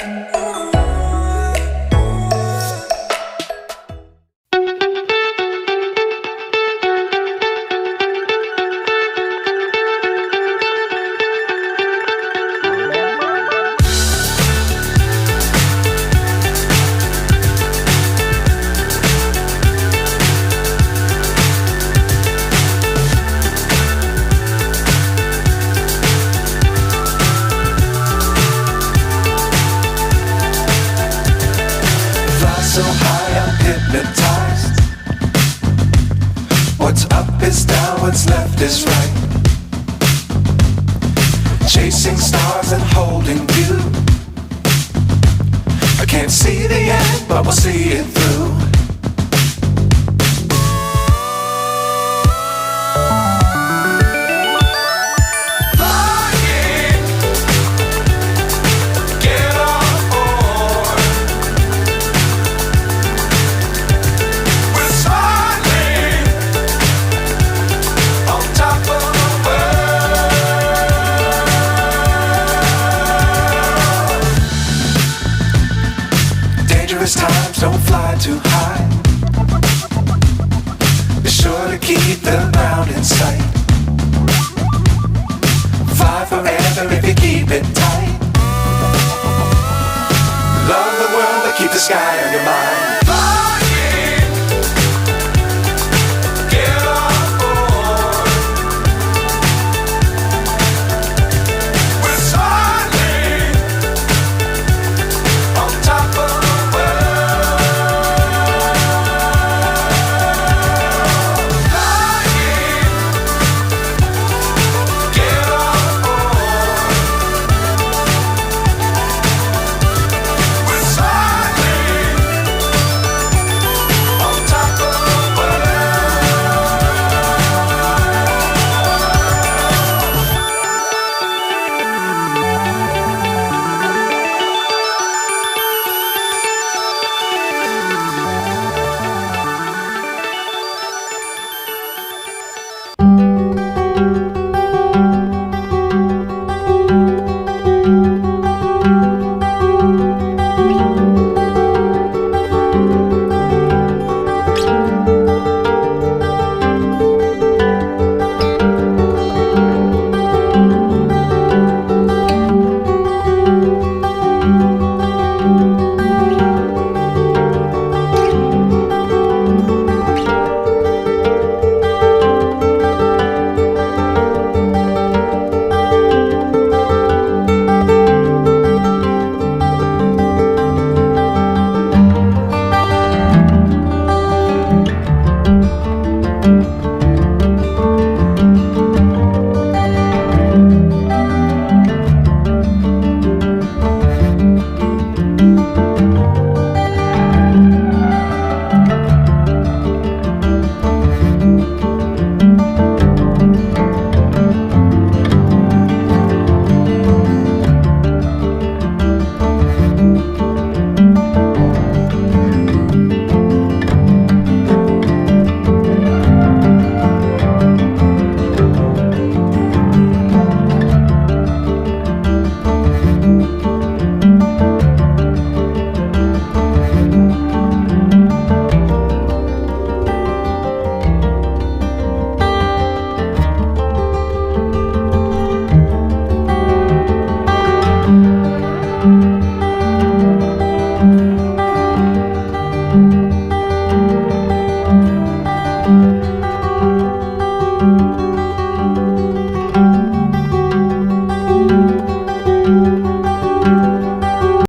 So high I'm hypnotized. What's up is down, what's left is right. Chasing stars and holding you. I can't see the end, but we'll see it through. Times don't fly too high. Be sure to keep the ground in sight. Fly forever if you keep it tight. Love the world but keep the sky on your mind.